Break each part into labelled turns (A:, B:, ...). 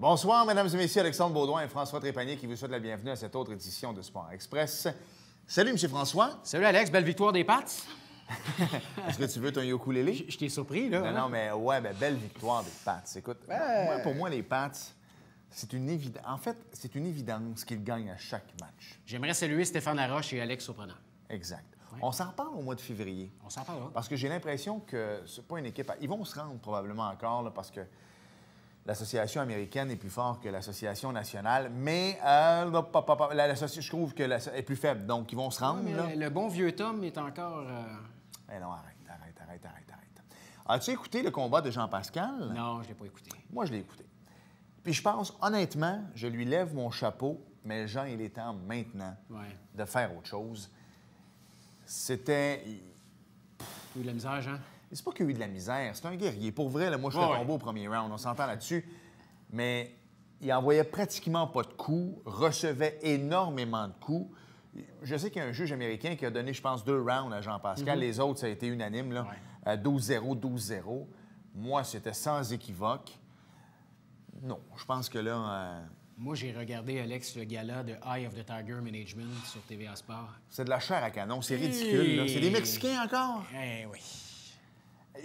A: Bonsoir, mesdames et messieurs, Alexandre Baudouin et François Trépanier qui vous souhaitent la bienvenue à cette autre édition de Sport Express. Salut, M. François.
B: Salut, Alex. Belle victoire des Pats.
A: Est-ce que tu veux ton ukulélé?
B: Je t'ai surpris, là.
A: Non, mais ouais, belle victoire des Pats. Écoute, pour moi, les Pats, c'est une évidence. En fait, c'est une évidence qu'ils gagnent à chaque match.
B: J'aimerais saluer Stéphane Laroche et Alex Surprenant.
A: Exact.
B: Ouais.
A: On s'en reparle au mois de février.
B: On s'en parlera.
A: Parce que j'ai l'impression que c'est pas une équipe... Ils vont se rendre probablement encore, là, parce que l'association américaine est plus forte que l'association nationale, mais je trouve qu'elle est plus faible, donc ils vont se rendre.
B: Ouais,
A: là.
B: le bon vieux Tom est encore...
A: Eh non, arrête. As-tu écouté le combat de Jean-Pascal?
B: Non, je ne l'ai pas écouté.
A: Moi, je l'ai écouté. Puis je pense, honnêtement, je lui lève mon chapeau, mais Jean, il est temps maintenant de faire autre chose. C'était...
B: Il a eu de la misère, Jean?
A: C'est pas qu'il y a eu de la misère, c'est un guerrier. Pour vrai, là, moi, je suis tombé au premier round, on s'entend là-dessus. Mais il envoyait pratiquement pas de coups, recevait énormément de coups. Je sais qu'il y a un juge américain qui a donné, je pense, 2 rounds à Jean-Pascal. Les autres, ça a été unanime, là. 12-0, 12-0. Moi, c'était sans équivoque. Non, je pense que là...
B: Moi, j'ai regardé, Alex, le gala de Eye of the Tiger Management sur TVA Sport.
A: C'est de la chair à canon, c'est ridicule, là. C'est des Mexicains encore?
B: Eh oui.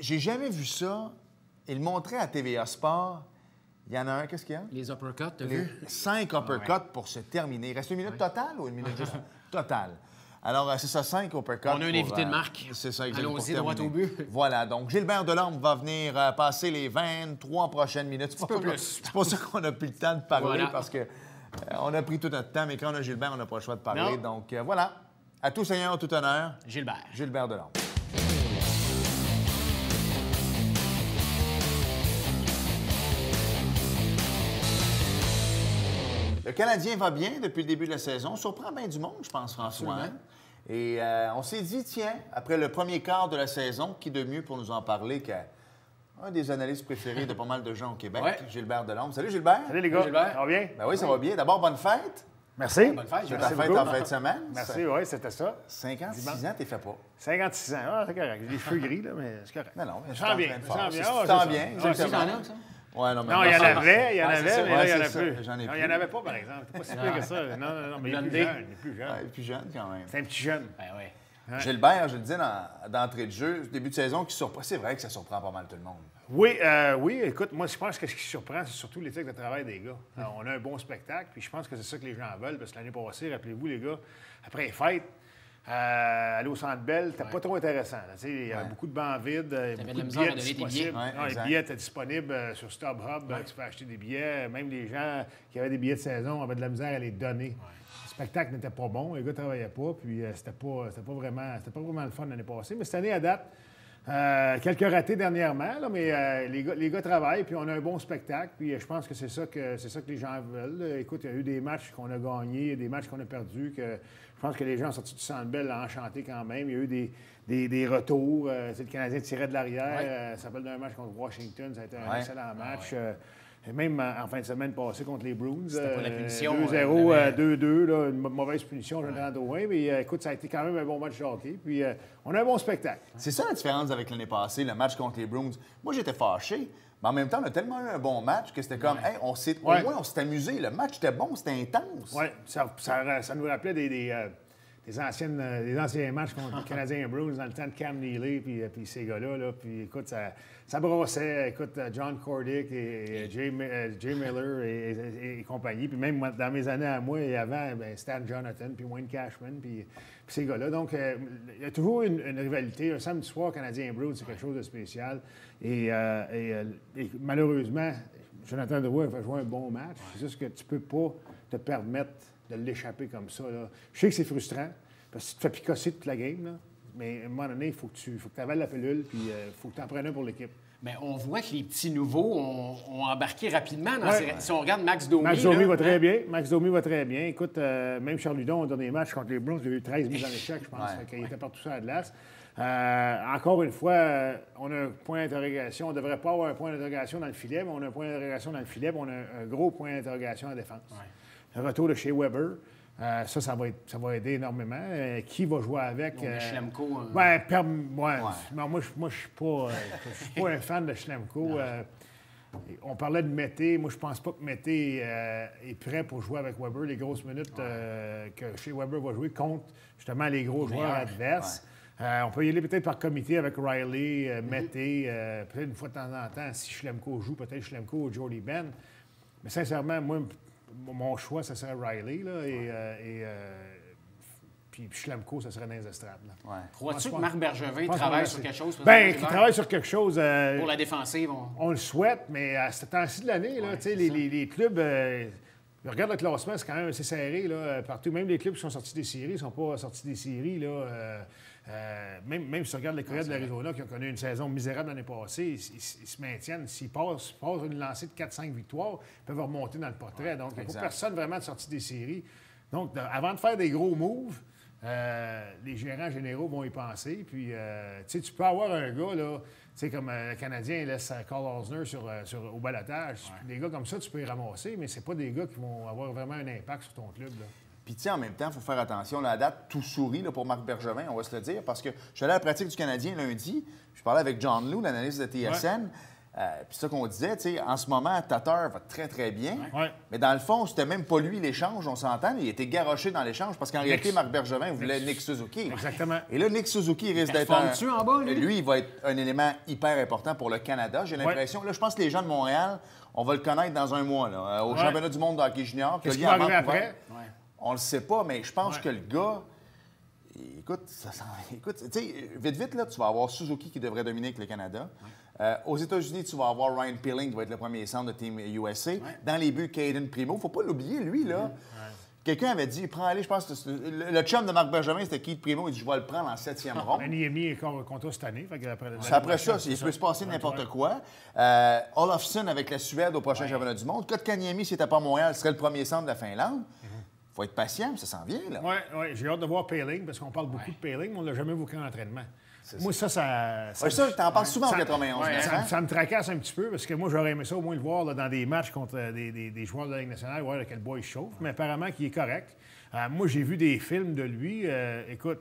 A: J'ai jamais vu ça. Il montrait à TVA Sport. Il y en a un, qu'est-ce qu'il y a?
B: Les uppercuts, t'as vu?
A: 5 uppercuts pour se terminer. Il reste une minute totale ou une minute juste totale? Alors, c'est ça, 5 uppercuts.
B: On a un invité de marque.
A: C'est ça, exactement.
B: Allons-y, droit au but.
A: Voilà, donc Gilbert Delorme va venir passer les 23 prochaines minutes. C'est pas ça qu'on a plus le temps de parler parce que on a pris tout notre temps, mais quand on a Gilbert, on n'a pas le choix de parler.
B: Non.
A: Donc, voilà. À tout seigneur, tout honneur.
B: Gilbert
A: Delorme. Le Canadien va bien depuis le début de la saison. Surprend bien du monde, je pense, François. Hein? Et on s'est dit, tiens, après le premier quart de la saison, qui de mieux pour nous en parler qu'un des analystes préférés de pas mal de gens au Québec, Gilbert Delorme. Salut, Gilbert.
C: Salut, les gars.
B: Gilbert.
C: Ça va bien?
A: Ben oui, ça va bien. D'abord, bonne fête.
C: Merci.
B: Bonne fête,
A: C'est
B: Gilbert.
A: ta fête en fin de semaine.
C: Merci, oui, c'était ça.
A: 56 ans, t'es fait pas.
C: 56 ans. Ah, c'est correct. J'ai les cheveux gris, là, mais c'est correct.
A: Non, je
C: sens bien.
A: Tu t'en
C: bien,
A: exactement.
B: Ça?
A: Ouais, non,
C: Non, il y en avait, mais là, il y en a
A: ça.
C: plus.
A: J'en ai
C: Non,
A: plus.
C: il n'y en avait pas, par exemple. C'est pas si pire que ça. Non, mais il est plus jeune. Il est plus jeune.
A: Ouais, plus jeune quand même.
C: C'est un petit jeune.
B: Ben oui.
A: Gilbert, je le disais d'entrée de jeu, début de saison qui surprend. C'est vrai que ça surprend pas mal tout le monde.
C: Oui, écoute, moi, je pense que ce qui surprend, c'est surtout l'éthique de travail des gars. Alors, on a un bon spectacle, puis je pense que c'est ça que les gens veulent, parce que l'année passée, rappelez-vous, les gars, après les fêtes, aller au Centre Bell, c'était pas trop intéressant. Il y avait beaucoup de bancs vides, beaucoup de billets disponibles. Les billets étaient disponibles sur StubHub. Tu peux acheter des billets. Même les gens qui avaient des billets de saison avaient de la misère à les donner. Le spectacle n'était pas bon, les gars ne travaillaient pas, puis c'était pas vraiment le fun l'année passée. Mais cette année, à date, quelques ratés dernièrement, là, mais les gars travaillent, puis on a un bon spectacle, puis je pense que c'est ça que les gens veulent. Écoute, il y a eu des matchs qu'on a gagnés, des matchs qu'on a perdus, que je pense que les gens sont sortis du Centre Bell enchantés quand même. Il y a eu des retours. Le Canadien tirait de l'arrière. Ça s'appelle d'un match contre Washington. Ça a été un excellent match. Même en fin de semaine passée contre les Bruins.
B: C'était pas la punition.
C: 2-0, 2-2, là, une mauvaise punition, Jonathan Drouin. Mais écoute, ça a été quand même un bon match de hockey. Puis on a un bon spectacle.
A: C'est ça la différence avec l'année passée, le match contre les Bruins. Moi, j'étais fâché. Mais en même temps, on a tellement eu un bon match que c'était comme, au moins, on s'est amusé. Le match était bon, c'était intense.
C: Oui, ça nous rappelait des anciens matchs contre les Canadiens et Bruins dans le temps de Cam Neely puis ces gars-là. Là. Puis écoute, ça brossait. Écoute, John Cordick et Jay Miller et compagnie. Puis même dans mes années à moi et avant, Stan Jonathan puis Wayne Cashman puis ces gars-là. Donc, il y a toujours une rivalité. Un samedi soir, Canadien et Bruins, c'est quelque chose de spécial. Et malheureusement, Jonathan Drouin a fait jouer un bon match. C'est juste que tu peux pas te permettre de l'échapper comme ça. Là. Je sais que c'est frustrant, parce que tu te fais picosser toute la game, là, mais à un moment donné, il faut que tu avales la pilule, puis il faut que tu en prennes un pour l'équipe.
B: Mais on voit que les petits nouveaux ont embarqué rapidement. Si on regarde Max Domi...
C: Max Domi va très bien. Max Domi va très bien. Écoute, même Charles Ludon, dans des matchs contre les Bruins, il a eu 13 mises en échec, je pense, qu'il était partout sur la glace. Encore une fois, on a un point d'interrogation. On ne devrait pas avoir un point d'interrogation dans le filet, mais on a un point d'interrogation dans le filet, puis on a un gros point d'interrogation en défense. Le retour de chez Weber, ça va aider énormément. Qui va jouer avec?
B: Schlemko.
C: Non, moi, je ne suis pas un fan de Schlemko. On parlait de Mété. Moi, je pense pas que Mété est prêt pour jouer avec Weber les grosses minutes que chez Weber va jouer contre, justement, les gros joueurs adverses. On peut y aller peut-être par comité avec Riley, Mété, peut-être une fois de temps en temps, si Schlemko joue, peut-être Schlemko ou Jody Ben. Mais sincèrement, moi, mon choix, ça serait Riley, là, puis Schlemko, ça serait dans les estrades.
B: Crois-tu que Marc Bergevin travaille sur quelque chose?
C: Bien, qu'il travaille sur quelque chose.
B: Pour la défensive,
C: on le souhaite, mais à ce temps-ci de l'année, les clubs... regarde le classement, c'est quand même assez serré. Là, partout, même les clubs qui sont sortis des séries ne sont pas sortis des séries. Là, même si tu regardes les Coyotes de l'Arizona qui ont connu une saison misérable l'année passée, ils se maintiennent. S'ils passent une lancée de 4-5 victoires, ils peuvent remonter dans le portrait. Donc, il n'y a pas personne vraiment de sortie des séries. Donc, avant de faire des gros moves, les gérants généraux vont y penser. Puis, tu peux avoir un gars, là, comme le Canadien laisse Carl Osner au balotage. Des gars comme ça, tu peux les ramasser, mais c'est pas des gars qui vont avoir vraiment un impact sur ton club. Là.
A: Puis, en même temps, il faut faire attention. Là, à date, tout sourit là, pour Marc Bergevin, on va se le dire, parce que je suis allé à la pratique du Canadien lundi. Je parlais avec John Lou, l'analyste de TSN. Puis ça qu'on disait, en ce moment, Tatar va très, très bien. Mais dans le fond, c'était même pas lui l'échange, on s'entend. Il était garoché dans l'échange parce qu'en réalité, Marc Bergevin voulait Nick Suzuki.
C: Exactement.
A: Et là, Nick Suzuki risque d'être
B: en bas,
A: lui, il va être un élément hyper important pour le Canada. J'ai l'impression. Là, je pense que les gens de Montréal, on va le connaître dans un mois, là, au championnat du monde de hockey junior.
C: Qu'est-ce qui va arriver après?
A: On le sait pas, mais je pense que le gars... Écoute, vite, là, tu vas avoir Suzuki qui devrait dominer avec le Canada. Aux États-Unis, tu vas avoir Ryan Peeling qui va être le premier centre de Team USA. Dans les buts, Caden Primo. Faut pas l'oublier, lui, là. Quelqu'un avait dit, prends-les, je pense que le chum de Marc Bergevin, c'était Keith Primo. Il dit, je vais le prendre en 7e ronde.
C: Niemi est contre cette année.
A: Après ça, il peut se passer n'importe quoi. Olofsson avec la Suède au prochain championnat du monde. Kotkaniemi, s'il n'était pas à Montréal, serait le premier centre de la Finlande. Il faut être patient, ça s'en vient, là.
C: Oui, j'ai hâte de voir Peeling, parce qu'on parle beaucoup de Peeling, mais on ne l'a jamais vu qu'en entraînement. Moi, ça
A: t'en parles souvent en 91.
C: Ça me tracasse un petit peu, parce que moi, j'aurais aimé ça au moins le voir là, dans des matchs contre des joueurs de la Ligue nationale, voir quel bois il chauffe, mais apparemment qu'il est correct. Moi, j'ai vu des films de lui. Écoute,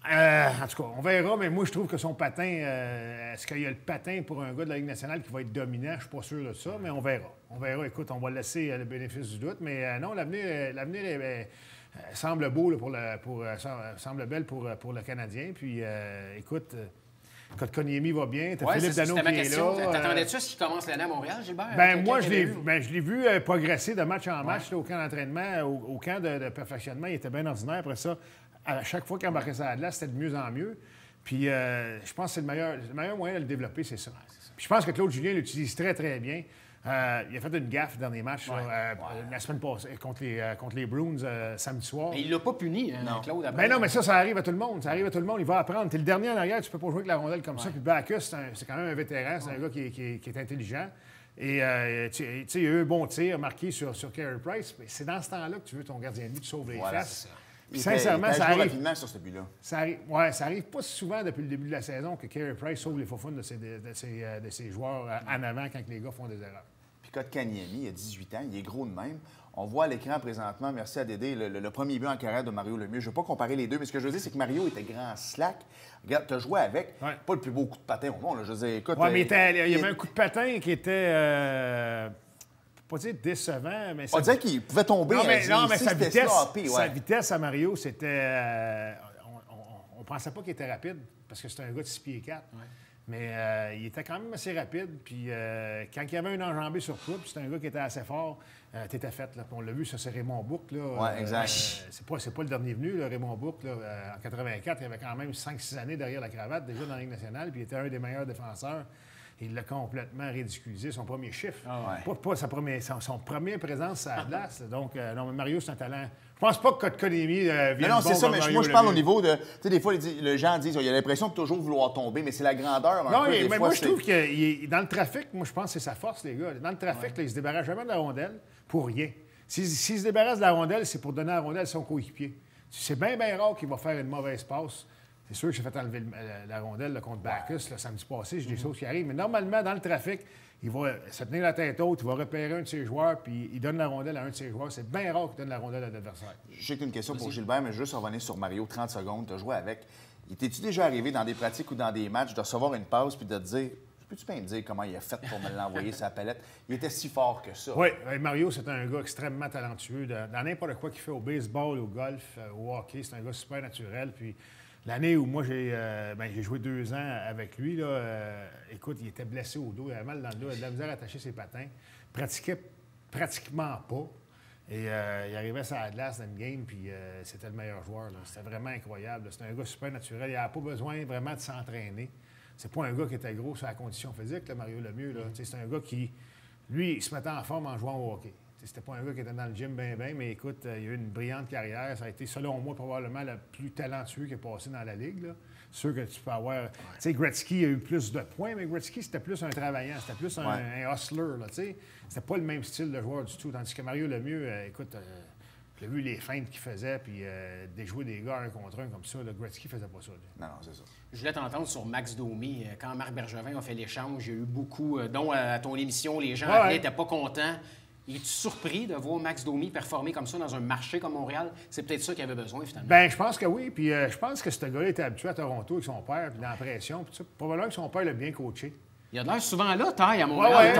C: en tout cas, on verra, mais moi, je trouve que son patin, est-ce qu'il y a le patin pour un gars de la Ligue nationale qui va être dominant? Je ne suis pas sûr de ça, mais on verra. On verra. Écoute, on va laisser le bénéfice du doute, mais non, l'avenir semble beau là, semble belle pour le Canadien. Puis, écoute, Kotkaniemi va bien. T'as Philippe Danault qui est là.
B: T'attendais-tu à ce qu'il commence l'année à Montréal, Gilbert?
C: Moi, je l'ai vu progresser de match en match là, au camp d'entraînement, au camp de perfectionnement. Il était bien ordinaire. Après ça, à chaque fois qu'il embarquait sur la glace, c'était de mieux en mieux. Puis, je pense que c'est le meilleur moyen de le développer, c'est ça. Puis, je pense que Claude Julien l'utilise très, très bien. Il a fait une gaffe dans les matchs la semaine passée contre les Bruins samedi soir.
B: Mais il l'a pas puni, Claude.
C: Ben non, mais ça arrive à tout le monde. Ça arrive à tout le monde. Il va apprendre. T'es le dernier en arrière, tu peux pas jouer avec la rondelle comme ça. Puis Bacchus, c'est quand même un vétéran. C'est un gars qui est intelligent. Et tu sais, il y a eu un bon tir marqué sur Carey Price. Mais c'est dans ce temps-là que tu veux ton gardien de but te sauve les fesses. Puis, sincèrement, ça arrive
A: rapidement sur ce but-là.
C: Ça arrive pas souvent depuis le début de la saison que Carey Price sauve les faufounes de ses joueurs en avant quand les gars font des erreurs.
A: Puis Kotkaniemi, il a 18 ans, il est gros de même. On voit à l'écran présentement, merci à Dédé, le premier but en carrière de Mario Lemieux. Je ne veux pas comparer les deux, mais ce que je veux dire, c'est que Mario était grand slack. Regarde, tu as joué avec, pas le plus beau coup de patin au monde. Là. Je veux dire, écoute,
C: mais il y avait un coup de patin qui était... pas dire décevant, mais...
A: On dirait qu'il pouvait tomber.
C: Non, mais sa vitesse à Mario, c'était... on ne pensait pas qu'il était rapide, parce que c'était un gars de 6 pieds 4. Mais il était quand même assez rapide. Puis quand il y avait une enjambée sur toi, puis c'était un gars qui était assez fort, t'étais fait. Là. Puis on l'a vu, ça, c'est Raymond Bourque. Oui,
A: exact.
C: C'est pas le dernier venu, là, Raymond Bourque. Là, en 84, il avait quand même 5-6 années derrière la cravate, déjà dans la Ligue nationale, puis il était un des meilleurs défenseurs. Il l'a complètement ridiculisé, son premier chiffre. Pas son première présence à la glace. Donc, non, mais Mario, c'est un talent. Je pense pas que Kotkaniemi vienne
A: non, c'est ça, mais
C: Mario
A: moi, je parle au niveau de... Tu sais, des fois, les gens disent il a l'impression de toujours vouloir tomber, mais c'est la grandeur un peu.
C: Mais moi, je trouve que dans le trafic, moi, je pense que c'est sa force, les gars. Dans le trafic, là, il se débarrasse jamais de la rondelle pour rien. S'il se débarrasse de la rondelle, c'est pour donner la rondelle à son coéquipier. C'est bien, bien rare qu'il va faire une mauvaise passe. C'est sûr que j'ai fait enlever la rondelle là, contre Bacchus samedi passé. J'ai des choses qui arrivent. Mais normalement, dans le trafic, il va se tenir la tête haute, il va repérer un de ses joueurs, puis il donne la rondelle à un de ses joueurs. C'est bien rare qu'il donne la rondelle à l'adversaire.
A: Je sais que tu as une question pour Gilbert, mais juste revenir sur Mario, 30 secondes, tu as joué avec. T'es-tu déjà arrivé dans des pratiques ou dans des matchs de recevoir une passe puis de te dire peux-tu bien me dire comment il a fait pour me l'envoyer sa palette? Il était si fort que ça.
C: Oui, Mario, c'est un gars extrêmement talentueux. Dans n'importe quoi qu'il fait, au baseball, au golf, au hockey, c'est un gars super naturel. Puis l'année où moi, j'ai joué 2 ans avec lui, là, écoute, il était blessé au dos, il avait mal dans le dos, il avait de la misère à attacher ses patins. Il pratiquait pratiquement pas. Et il arrivait sur la glace dans une game, puis c'était le meilleur joueur. C'était vraiment incroyable. C'était un gars super naturel. Il n'avait pas besoin vraiment de s'entraîner. C'est pas un gars qui était gros sur la condition physique, là, Mario Lemieux. Là. C'est un gars qui, lui, il se mettait en forme en jouant au hockey. C'était pas un gars qui était dans le gym bien, mais écoute, il a eu une brillante carrière. Ça a été, selon moi, probablement le plus talentueux qui est passé dans la Ligue. Là. C'est sûr que tu peux avoir... Tu sais, Gretzky a eu plus de points, mais Gretzky, c'était plus un travaillant. C'était plus un hustler, là, tu sais. C'était pas le même style de joueur du tout. Tandis que Mario Lemieux, écoute, j'ai vu les feintes qu'il faisait, puis déjouer des gars 1 contre 1 comme ça. Là, Gretzky faisait pas ça. Là.
A: Non, c'est ça.
B: Je voulais t'entendre sur Max Domi. Quand Marc Bergevin a fait l'échange, il y a eu beaucoup, dont à ton émission, les gens n'étaient pas contents. Es-tu surpris de voir Max Domi performer comme ça dans un marché comme Montréal? C'est peut-être ça qu'il avait besoin, finalement.
C: Bien, je pense que oui. Puis je pense que ce gars-là était habitué à Toronto avec son père, puis dans la pression. Puis probablement que son père l'a bien coaché.
B: Il a l'air souvent là, Taille, à Montréal.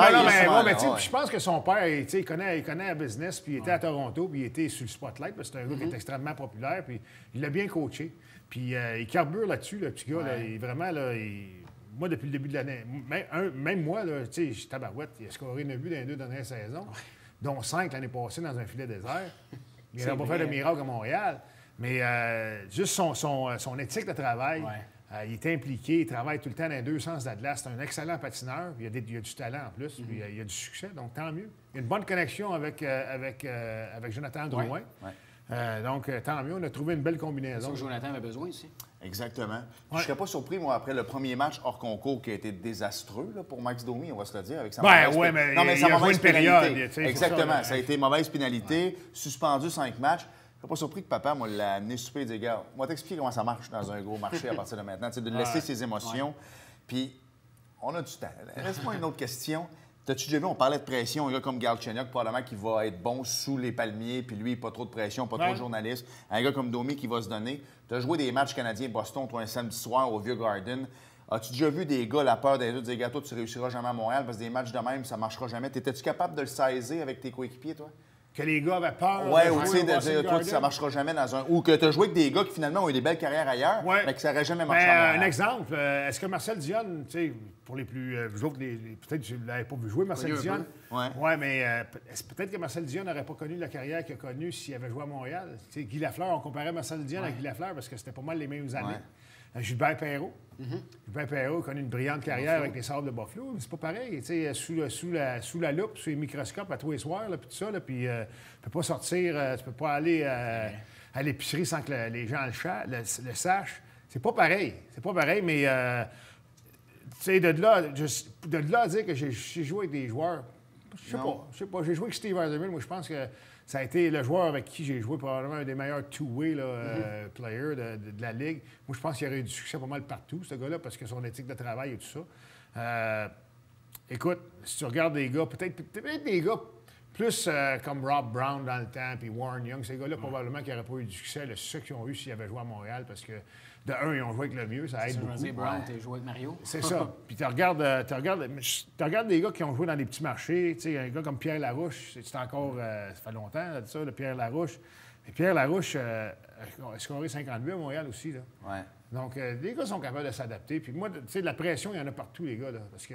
C: Je pense que son père, il connaît la business, puis il était à Toronto, puis il était sur le spotlight, parce que c'est un gars qui est extrêmement populaire, puis il l'a bien coaché. Puis il carbure là-dessus, le petit gars. Là, vraiment, là, moi, depuis le début de l'année, même moi, là, tu sais, tabarouette, il a scoré 9 buts dans les 2 dernières saisons, dont 5 l'année passée dans un filet désert. Il n'a pas fait de miracle à Montréal. Mais juste son éthique de travail, il est impliqué, il travaille tout le temps dans les 2 sens de la glace. C'est un excellent patineur, puis il a du talent en plus, puis il a du succès, donc tant mieux. Il y a une bonne connexion avec Jonathan Drouin. Donc, tant mieux, on a trouvé une belle combinaison.
B: C'est ça que Jonathan avait besoin ici.
A: Exactement. Je ne serais pas surpris, moi, après le premier match hors concours qui a été désastreux là, pour Max Domi, on va se le dire, avec sa mauvaise
C: mais
A: sa mauvaise pénalité.
C: Période,
A: exactement. Ça a été mauvaise pénalité, suspendu 5 matchs. Je ne serais pas surpris que papa moi, l'a amené souper et dit, gars, moi t'expliquer comment ça marche dans un gros marché à partir de maintenant, de laisser ses émotions. Puis, on a du temps. Laisse-moi une autre question. T'as-tu déjà vu, on parlait de pression, un gars comme Galchenyuk, probablement qui va être bon sous les palmiers, puis lui, pas trop de pression, pas trop de journalistes. Un gars comme Domi qui va se donner. Tu as joué des matchs canadiens-Boston, toi, un samedi soir au Vieux Garden. As-tu déjà vu des gars, la peur des autres, dire, gars, toi, tu réussiras jamais à Montréal parce que des matchs de même, ça marchera jamais. T'étais-tu capable de le saisir avec tes coéquipiers, toi?
C: Que les gars avaient peur.
A: Oui, ou tu sais, de dire, toi, ça ne marchera jamais dans un. Ou que tu as joué avec des gars qui finalement ont eu des belles carrières ailleurs, mais que ça n'aurait jamais marché à Montréal.
C: Un exemple, est-ce que Marcel Dionne, tu sais, pour les plus. Vous autres, peut-être que vous ne l'avez pas vu jouer, Marcel Dionne. Oui, mais peut-être que Marcel Dionne n'aurait pas connu la carrière qu'il a connue s'il avait joué à Montréal. Tu sais, Guy Lafleur, on comparait Marcel Dionne à Guy Lafleur parce que c'était pas mal les mêmes années. Gilbert Perreault. Gilbert Perreault a connu une brillante carrière avec les Sables de Buffalo, mais c'est pas pareil. Tu sais, sous la loupe, sous les microscopes à tous les soirs, puis tout ça, puis tu peux pas sortir, tu peux pas aller à l'épicerie sans que les gens le sachent. C'est pas pareil. C'est pas pareil, mais tu sais, de là à dire que j'ai joué avec des joueurs, je sais pas. J'ai joué avec Steve Eiserman, moi je pense que ça a été le joueur avec qui j'ai joué, probablement un des meilleurs two-way players de la Ligue. Moi, je pense qu'il aurait eu du succès pas mal partout, ce gars-là, parce que son éthique de travail et tout ça. Écoute, si tu regardes des gars, peut-être des gars plus comme Rob Brown dans le temps, puis Warren Young, ces gars-là, probablement qui n'auraient pas eu du succès, le succès qu'ils ont eu s'ils avaient joué à Montréal, parce que, de un, ils ont joué avec le mieux, ça aide beaucoup.
B: Brown, tu as joué avec Mario.
C: C'est ça. Puis tu regardes des gars qui ont joué dans des petits marchés, tu sais, un gars comme Pierre Larouche, c'est encore, ça fait longtemps, là, ça, Pierre Larouche. Mais Pierre Larouche a scoré 50 buts à Montréal aussi, là.
A: Ouais.
C: Donc, les gars sont capables de s'adapter. Puis moi, tu sais, de la pression, il y en a partout, les gars, là. Parce que,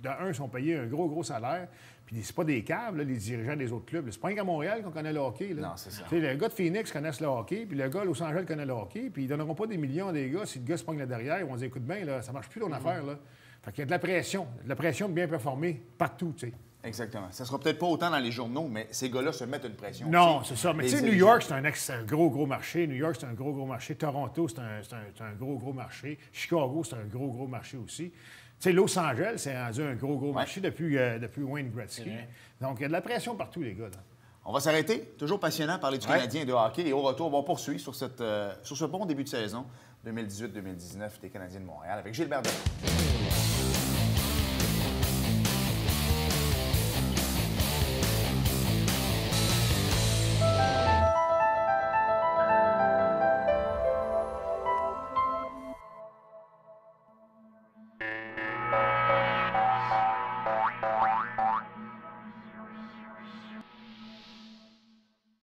C: de un, ils sont payés un gros salaire. Puis c'est pas des câbles, là, les dirigeants des autres clubs. C'est pas qu'à Montréal qu'on connaît le hockey, là.
A: Non, c'est ça.
C: Tu sais, le gars de Phoenix connaît le hockey, puis le gars de Los Angeles connaît le hockey. Puis ils donneront pas des millions à des gars si le gars se pogne là derrière. Ils vont dire, écoute bien, là, ça marche plus ton affaire, là. Fait qu'il y a de la pression. De la pression de bien performer partout, tu sais.
A: Exactement. Ça sera peut-être pas autant dans les journaux, mais ces gars-là se mettent une pression.
C: Non, c'est ça. Mais tu sais, New York, c'est un gros marché. New York, c'est un gros marché. Toronto, c'est un gros marché. Chicago, c'est un gros marché aussi. Tu sais, Los Angeles, c'est rendu un gros marché depuis Wayne Gretzky. Donc, il y a de la pression partout, les gars, là.
A: On va s'arrêter. Toujours passionnant de parler du Canadien et de hockey. Et au retour, on poursuit sur ce bon début de saison 2018-2019 des Canadiens de Montréal avec Gilbert Delorme.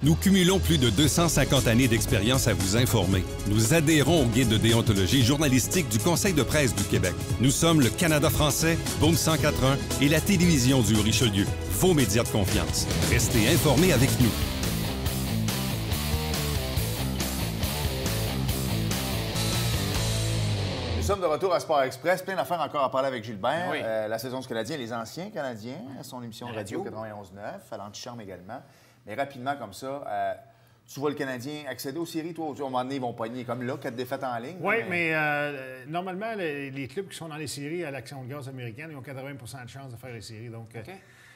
D: Nous cumulons plus de 250 années d'expérience à vous informer. Nous adhérons au guide de déontologie journalistique du Conseil de presse du Québec. Nous sommes le Canada français, Boom 104.1 et la télévision du Richelieu. Vos médias de confiance. Restez informés avec nous.
A: Nous sommes de retour à Sport Express. Plein d'affaires encore à parler avec Gilbert.
B: Oui.
A: La saison du Canadien, les anciens Canadiens, son émission de radio 91.9, à l'antichambre également. Mais rapidement, comme ça, tu vois le Canadien accéder aux séries, toi, à un moment donné, ils vont pogner comme là, 4 défaites en ligne.
C: Oui, mais normalement, les clubs qui sont dans les séries à l'Action de gaz américaine, ils ont 80 de chances de faire les séries. Donc,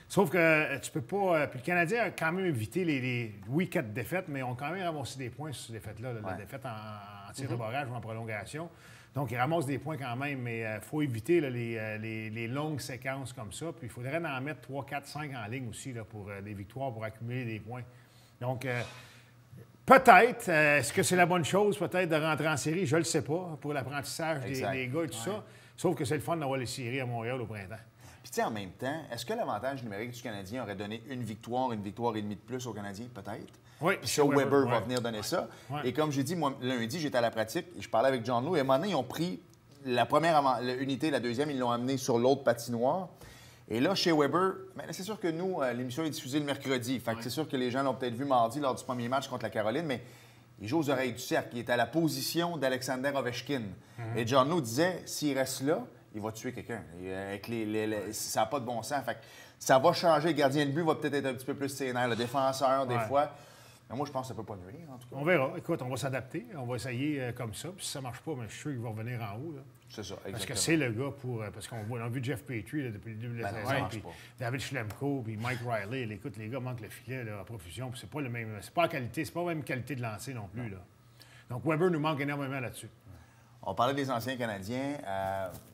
C: sauf que tu peux pas... puis le Canadien a quand même évité oui, 4 défaites, mais ils ont quand même ramassé des points sur ces défaites-là. La défaite en tir de barrage ou en prolongation. Donc, ils ramassent des points quand même, mais il faut éviter là, les longues séquences comme ça. Puis, il faudrait en mettre 3, 4, 5 en ligne aussi là, pour des victoires, pour accumuler des points. Donc, peut-être, est-ce que c'est la bonne chose, peut-être, de rentrer en série? Je ne le sais pas, pour l'apprentissage des gars et tout ça. Sauf que c'est le fun d'avoir les séries à Montréal au printemps.
A: Puis, tu sais, en même temps, est-ce que l'avantage numérique du Canadien aurait donné une victoire et demie de plus aux Canadiens? Peut-être.
C: Oui.
A: Puis ça, Weber va venir donner ça.
C: Ouais.
A: Et comme j'ai dit, moi, lundi, j'étais à la pratique et je parlais avec John Lou. Et à un moment donné, ils ont pris la première unité, la deuxième, ils l'ont amenée sur l'autre patinoire. Et là, chez Weber, c'est sûr que nous, l'émission est diffusée le mercredi. Fait que c'est sûr que les gens l'ont peut-être vu mardi lors du premier match contre la Caroline, mais il joue aux oreilles du cercle. Il est à la position d'Alexander Ovechkin. Et John Lou disait, s'il reste là, il va tuer quelqu'un. Ça n'a pas de bon sens. Fait que ça va changer. Le gardien de but va peut-être être un petit peu plus sénère. Le défenseur, des fois. Mais moi, je pense que ça ne peut pas nuire, en tout cas.
C: On verra. Écoute, on va s'adapter. On va essayer comme ça. Puis si ça ne marche pas, mais je suis sûr qu'il va revenir en haut. Là.
A: C'est ça, exactement.
C: Parce que c'est le gars pour... parce qu'on a vu Jeff Petrie là, depuis le début de la saison. Puis David Schlemko, puis Mike Riley. Écoute, les gars manquent le filet là, à profusion. Puis c'est pas le même... C'est pas la qualité. C'est pas la même qualité de lancer non plus. Là. Donc Weber nous manque énormément là-dessus.
A: On parlait des anciens Canadiens.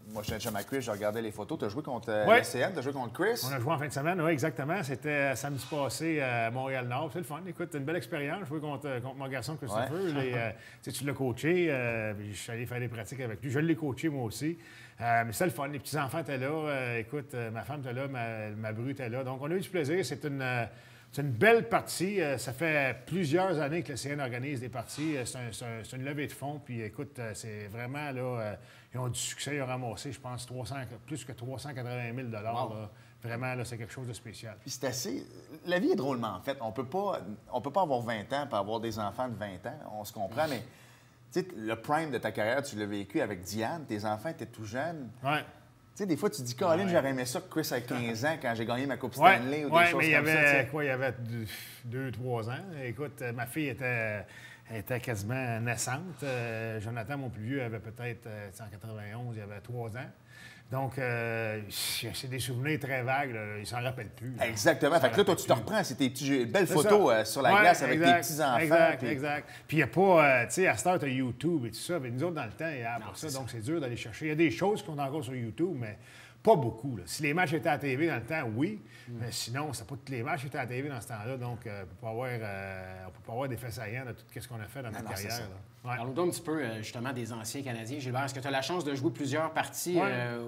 A: Moi, je suis chum à Chris, je regardais les photos. Tu as joué contre l'SCN, tu as joué contre Chris.
C: On a joué en fin de semaine, oui, exactement. C'était samedi passé à Montréal-Nord. C'est le fun. Écoute, une belle expérience. Jouer contre mon garçon Christopher. Tu l'as coaché. Je suis allé faire des pratiques avec lui. Je l'ai coaché, moi aussi. Mais c'est le fun. Les petits-enfants étaient là. Écoute, ma femme était là, ma bru était là. Donc, on a eu du plaisir. C'est une belle partie. Ça fait plusieurs années que le CN organise des parties. C'est une levée de fonds. Puis écoute, c'est vraiment, là, ils ont du succès. Ils ont ramassé, je pense, plus que 380 000 $. Wow. Là. Vraiment, là, c'est quelque chose de spécial.
A: Puis c'est assez... La vie est drôlement faite. On peut pas avoir 20 ans et avoir des enfants de 20 ans. On se comprend, mais tu sais, le prime de ta carrière, tu l'as vécu avec Diane. Tes enfants étaient tout jeunes.
C: Oui.
A: Tu sais, des fois, tu dis, Colin, j'aurais aimé ça que Chris a 15 ans quand j'ai gagné ma Coupe Stanley ou des choses comme ça.
C: Il y avait 2-3 ans. Écoute, ma fille était quasiment naissante. Jonathan, mon plus vieux, avait peut-être, en 91, il avait 3 ans. Donc, c'est des souvenirs très vagues. Là. Il ne s'en rappelle plus. Là.
A: Exactement. Fait que là, toi, tu te reprends. C'est tes belles photos sur la glace avec tes petits-enfants.
C: Exact. Puis il n'y a pas... tu sais, à cette heure, tu as YouTube et tout ça. Mais nous autres, dans le temps, il n'y a pas ça. Donc, c'est dur d'aller chercher. Il y a des choses qu'on a encore sur YouTube, mais pas beaucoup. Là. Si les matchs étaient à la TV dans le temps, oui. Mais sinon, c'est pas tous les matchs étaient à la TV dans ce temps-là. Donc, on ne peut pas avoir d'effet saillant de tout ce qu'on a fait dans notre carrière.
B: Parlons-nous un petit peu, justement, des anciens Canadiens. Gilbert, est-ce que tu as la chance de jouer plusieurs parties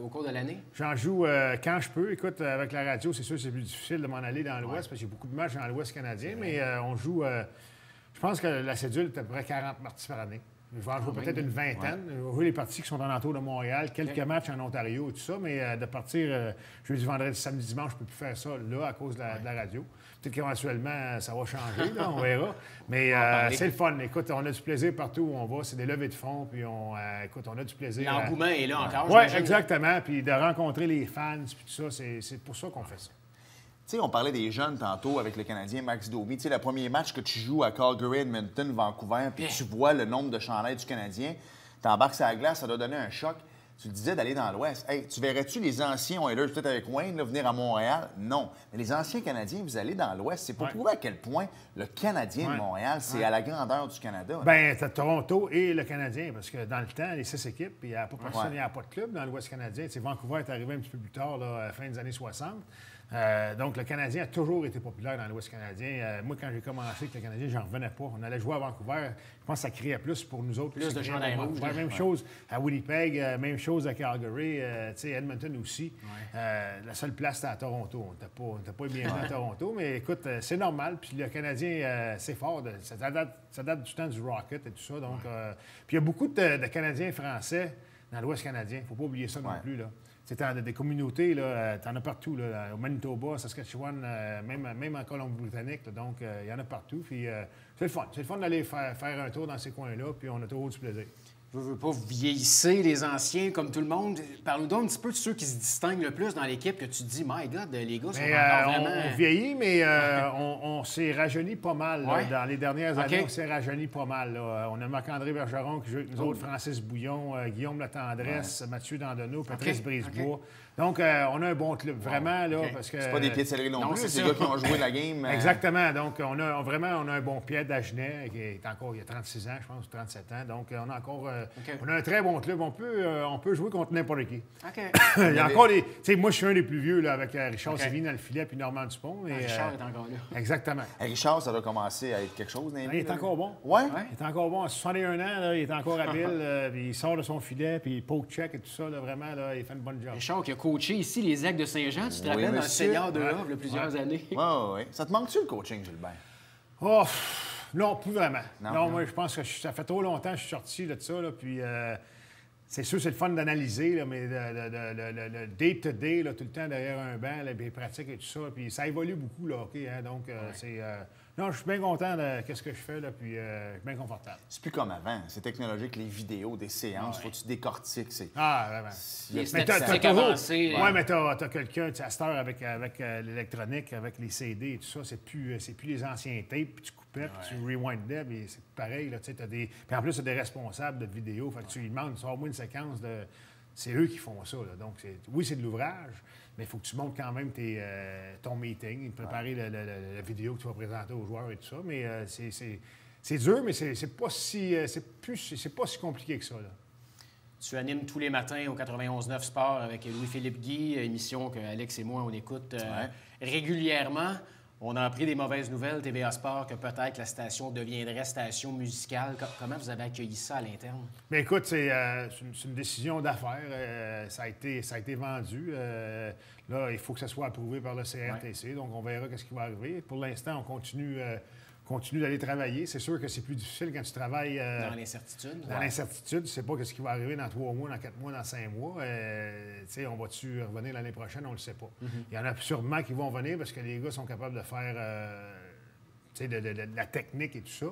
B: au cours de l'année?
C: J'en joue quand je peux. Écoute, avec la radio, c'est sûr que c'est plus difficile de m'en aller dans l'Ouest parce que j'ai beaucoup de matchs dans l'Ouest canadien. Mais on joue... je pense que la cédule est à peu près 40 parties par année. Je vais en jouer peut-être une vingtaine. Je vais jouer les parties qui sont en entour de Montréal, quelques matchs en Ontario et tout ça, mais de partir jeudi, vendredi, samedi, dimanche, je ne peux plus faire ça là à cause de la radio. Peut-être qu'éventuellement, ça va changer, là, on verra. Mais c'est le fun. Écoute, on a du plaisir partout où on va. C'est des levées de fonds, puis on a du plaisir.
B: L'engouement est là encore.
C: Oui, exactement. Puis de rencontrer les fans, puis tout ça, c'est pour ça qu'on fait ça.
A: Tu sais, on parlait des jeunes tantôt avec le Canadien Max Domi. Tu sais, le premier match que tu joues à Calgary, Edmonton, Vancouver, puis tu vois le nombre de chandails du Canadien, tu embarques sur la glace, ça doit donner un choc. Tu le disais d'aller dans l'Ouest. Hey, tu verrais-tu les anciens Oilers, peut-être avec Wayne, là, venir à Montréal? Non. Mais les anciens Canadiens, vous allez dans l'Ouest. C'est pour prouver à quel point le Canadien de Montréal, c'est à la grandeur du Canada.
C: Bien, tu as Toronto et le Canadien, parce que dans le temps, les 6 équipes, il n'y a pas personne, il n'y a pas de club dans l'Ouest canadien. Tu sais, Vancouver est arrivé un petit peu plus tard, là, à la fin des années 60. Donc, le Canadien a toujours été populaire dans l'Ouest canadien. Moi, quand j'ai commencé avec le Canadien, j'en revenais pas. On allait jouer à Vancouver. Je pense que ça criait plus pour nous autres.
B: Plus de gens rouges.
C: Même chose à Winnipeg, même chose à Calgary, Edmonton aussi. Ouais. La seule place, c'était à Toronto. On n'était pas bien à Toronto, mais écoute, c'est normal. Puis le Canadien, c'est fort. Ça date du temps du Rocket et tout ça. Donc, puis il y a beaucoup de Canadiens français dans l'Ouest canadien. Il ne faut pas oublier ça non plus, là. C'est des communautés, là, t'en as partout, là, au Manitoba, Saskatchewan, même en Colombie-Britannique. Donc, il y en a partout. Puis, c'est le fun. C'est le fun d'aller faire un tour dans ces coins-là, puis on a toujours du plaisir.
B: Je veux pas vous vieillissez, les anciens, comme tout le monde. Parle-nous donc un petit peu de ceux qui se distinguent le plus dans l'équipe, que tu te dis, my God, les gars sont encore vraiment...
C: On vieillit, mais on s'est rajeuni pas mal. Là, dans les dernières années, on s'est rajeuni pas mal. Là. On a Marc-André Bergeron qui joue avec nous autres, Francis Bouillon, Guillaume Latendresse, Mathieu Dandonneau, Patrice Brisebois. Donc, on a un bon club, vraiment, là, parce que...
A: C'est pas des pieds de céleri non plus, c'est des gars qui ont joué la game.
C: Exactement. Donc, on a un bon Pierre Dagenet, qui est encore, il a 36 ans, je pense, 37 ans. Donc, on a encore... On a un très bon club. On peut jouer contre n'importe qui. Il y a encore des... Tu sais, moi, je suis un des plus vieux, là, avec Richard Sévigny dans le filet, puis Normand Dupont.
B: Richard est encore là.
C: Exactement.
A: Richard, ça doit commencer à être quelque chose.
C: Il est encore bon.
A: Oui?
C: Il est encore bon. À 61 ans, là, il est encore habile. Puis il sort de son filet, puis il poke check et tout ça. Là, vraiment, là, il fait une bonne job.
B: Richard qui a coaché ici les Aigles de Saint-Jean. Tu te rappelles dans le Seigneur de l'Ordre, il y a plusieurs années.
A: Oui. Ça te manque-tu le coaching, Gilbert?
C: Oh, non, plus vraiment. Non, moi, je pense que ça fait trop longtemps que je suis sorti de ça. Là, puis c'est sûr, c'est le fun d'analyser, là, mais le day-to-day, tout le temps derrière un banc, les pratiques et tout ça. Puis ça évolue beaucoup, là, OK? Hein, donc, c'est... non, je suis bien content de ce que je fais, là, puis je suis bien confortable.
A: C'est plus comme avant. C'est technologique, les vidéos, des séances. Faut que tu décortiques.
C: Vraiment.
B: Les statistiques avancées.
C: Oui, mais t'as quelqu'un, à cette heure, avec l'électronique, avec les CD et tout ça, c'est plus les anciens tapes, puis tu coupais, puis tu rewindais, puis c'est pareil, là, tu sais, puis en plus, t'as des responsables de vidéo, fait que tu lui demandes, sors-moi une séquence de... C'est eux qui font ça, là. Donc, oui, c'est de l'ouvrage, mais il faut que tu montes quand même ton meeting, préparer la vidéo que tu vas présenter aux joueurs et tout ça. Mais c'est dur, mais c'est pas si compliqué que ça, là.
B: Tu animes tous les matins au 91.9 Sport avec Louis-Philippe Guy, émission que Alex et moi, on écoute régulièrement. On a appris des mauvaises nouvelles, TVA Sport, que peut-être la station deviendrait station musicale. Comment vous avez accueilli ça à l'interne?
C: Bien, écoute, c'est une décision d'affaires. Ça a été vendu. Là, il faut que ça soit approuvé par le CRTC. Donc, on verra ce qui va arriver. Pour l'instant, on continue d'aller travailler. C'est sûr que c'est plus difficile quand tu travailles...
B: dans l'incertitude.
C: Dans l'incertitude, tu ne sais pas ce qui va arriver dans 3 mois, dans 4 mois, dans 5 mois. Tu sais, on va-tu revenir l'année prochaine? On ne le sait pas. Il y en a sûrement qui vont venir parce que les gars sont capables de faire de la technique et tout ça.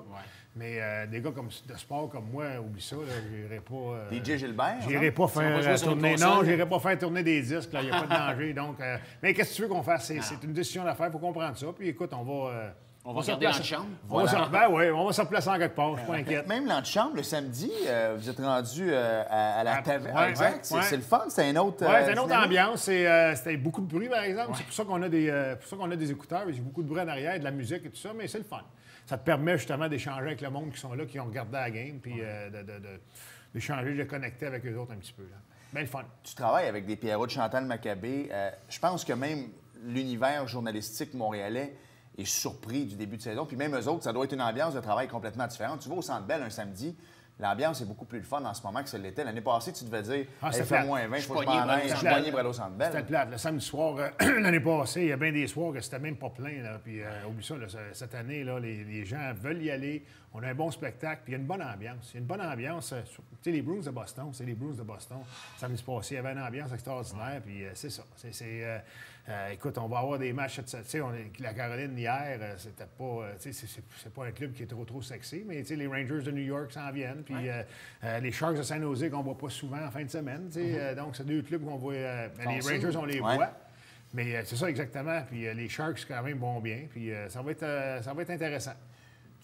C: Mais des gars de sport comme moi, oublie ça, je n'irai pas...
A: DJ Gilbert?
C: J'irai pas faire tourner... Non, j'irai pas faire tourner des disques. Il n'y a pas de danger. Donc, mais qu'est-ce que tu veux qu'on fasse? C'est une décision d'affaires. Il faut comprendre ça. Puis écoute, on va...
B: On va regarder l'antichambre.
C: On va se replacer en quelque part, je ne suis pas inquiète.
A: Même l'antichambre, le samedi, vous êtes rendu à la taverne. Exact. C'est le fun, c'est une autre...
C: c'est une autre ambiance. C'était beaucoup de bruit, par exemple. C'est pour ça qu'on a des écouteurs. J'ai beaucoup de bruit en arrière, de la musique et tout ça, mais c'est le fun. Ça te permet justement d'échanger avec le monde qui sont là, qui ont regardé la game, puis d'échanger, de connecter avec eux autres un petit peu. Bien le fun.
A: Tu travailles avec des Pierrot de Chantal Maccabé. Je pense que même l'univers journalistique montréalais est surpris du début de saison. Puis même eux autres, ça doit être une ambiance de travail complètement différente. Tu vas au Centre Bell un samedi, l'ambiance est beaucoup plus le fun en ce moment que ça l'était. L'année passée, tu devais dire « il fait moins 20, il faut que je m'en aille, je suis pogné pour aller au Centre Bell. »
C: C'était plate. Le samedi soir, l'année passée, il y a bien des soirs que c'était même pas plein. Là. Puis oublie ça, là, cette année, là, les gens veulent y aller. On a un bon spectacle, puis il y a une bonne ambiance. Il y a une bonne ambiance. Tu sais, les Bruins de Boston, c'est les Bruins de Boston. Samedi passé, il y avait une ambiance extraordinaire, puis c'est ça. Écoute, on va avoir des matchs. Tu sais, la Caroline hier, c'était pas. Tu sais, c'est pas un club qui est trop sexy, mais tu sais, les Rangers de New York s'en viennent. Puis les Sharks de San Jose qu'on voit pas souvent en fin de semaine. Tu sais, donc, c'est 2 clubs qu'on voit. Les Rangers, on les voit. Mais c'est ça exactement. Puis les Sharks, quand même, vont bien. Puis ça va être intéressant.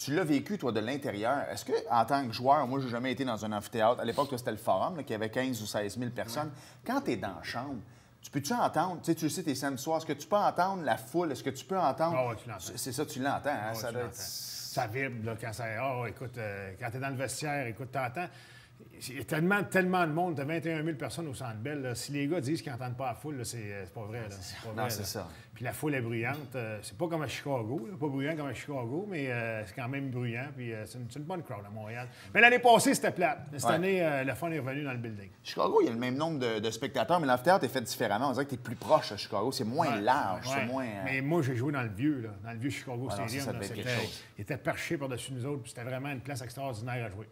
A: Tu l'as vécu, toi, de l'intérieur. Est-ce que, en tant que joueur, moi, je n'ai jamais été dans un amphithéâtre. À l'époque, c'était le Forum, là, qui avait 15 ou 16 000 personnes. Quand tu es dans la chambre, tu peux-tu entendre, tu sais tes samedi soirs, est-ce que tu peux entendre la foule? Est-ce que tu peux entendre...
C: Ah oui, tu l'entends.
A: C'est ça, tu l'entends, hein?
C: Ça vibre, là, quand ça... écoute, quand tu es dans le vestiaire, écoute, t'entends. Il y a tellement de monde, de 21 000 personnes au Centre Bell. Là. Si les gars disent qu'ils n'entendent pas la foule, c'est pas vrai. Là. C'est pas vrai,
A: non, c'est ça.
C: Puis la foule est bruyante. C'est pas comme à Chicago, là. Pas bruyant comme à Chicago, mais c'est quand même bruyant. Puis c'est une bonne crowd à Montréal. Mais l'année passée, c'était plate. Cette année, le fun est revenu dans le building.
A: Chicago, il y a le même nombre de spectateurs, mais l'amphithéâtre est fait différemment. On dirait que tu es plus proche à Chicago. C'est moins large, c'est moins...
C: Mais moi, j'ai joué dans le vieux, là, dans le vieux Chicago
A: non,
C: Stadium.
A: ça devait être quelque chose.
C: Il était perché par-dessus nous autres, puis c'était vraiment une place extraordinaire à jouer.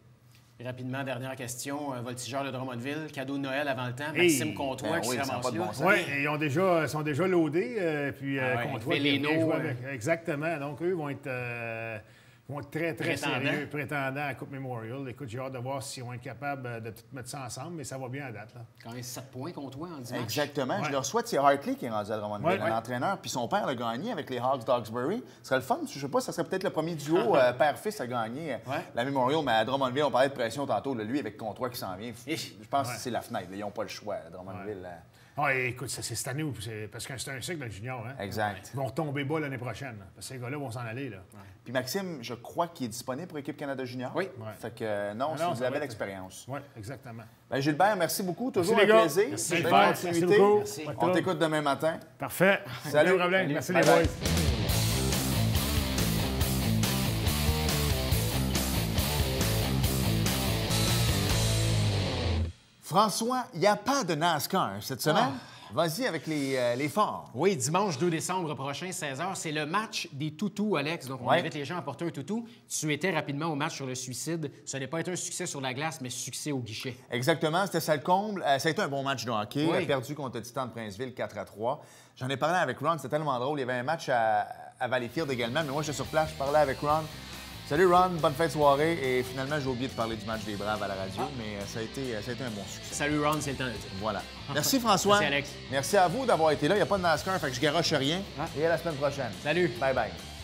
B: Rapidement, dernière question. Voltigeur de Drummondville, cadeau de Noël avant le temps. Maxime Comtois qui se ramasse là.
C: Oui, ils sont déjà loadés. Puis Comtois qui vient jouer avec. Exactement. Donc, eux vont être très, très sérieux, prétendants à la Coupe Memorial. Écoute, j'ai hâte de voir s'ils vont être capables de tout mettre ça ensemble, mais ça va bien à date. Là.
B: Quand même 7 points Comtois en 10 matchs.
A: Exactement. Je leur souhaite, c'est Hartley qui est rendu à Drummondville, l'entraîneur. Puis son père l'a gagné avec les Hawks d'Hawkesbury. Ce serait le fun. Je sais pas, ça serait peut-être le premier duo père-fils à gagner la Memorial. Mais à Drummondville, on parlait de pression tantôt. Lui, avec Comtois qui s'en vient, je pense que c'est la fenêtre. Ils n'ont pas le choix à Drummondville.
C: Ah, écoute, c'est cette année, parce que c'est un cycle dans le junior. Hein?
A: Exact.
C: Ils vont retomber bas l'année prochaine. Parce que ces gars-là vont s'en aller. Là.
A: Puis Maxime, je crois qu'il est disponible pour l'équipe Canada Junior.
B: Oui.
A: Fait que non, c'est une belle expérience.
C: Oui, exactement.
A: Ben, Gilbert, merci beaucoup. Toujours
C: merci,
A: un plaisir.
C: Merci,
A: merci
C: beaucoup.
A: On t'écoute demain matin.
C: Parfait.
A: Salut.
C: Problème. Merci les boys.
A: François, il n'y a pas de NASCAR cette semaine. Vas-y avec les forts.
B: Oui, dimanche 2 décembre prochain, 16h, c'est le match des toutous, Alex. Donc, on invite les gens à porter un toutou. Tu souhaitais rapidement au match sur le suicide. Ce n'est pas été un succès sur la glace, mais succès au guichet.
A: Exactement, c'était ça le comble. Ça a été un bon match de hockey. Il a perdu contre Titan de Princeville 4-3. J'en ai parlé avec Ron, c'était tellement drôle. Il y avait un match à Valleyfield également, mais moi, j'étais sur place, je parlais avec Ron. Salut Ron, bonne fin de soirée. Et finalement, j'ai oublié de parler du match des Braves à la radio, mais ça a été un bon succès.
B: Salut Ron, c'est le temps de dire.
A: Voilà. Merci François.
B: Merci Alex.
A: Merci à vous d'avoir été là. Il n'y a pas de NASCAR, fait que je garoche rien. Et à la semaine prochaine.
B: Salut.
A: Bye bye.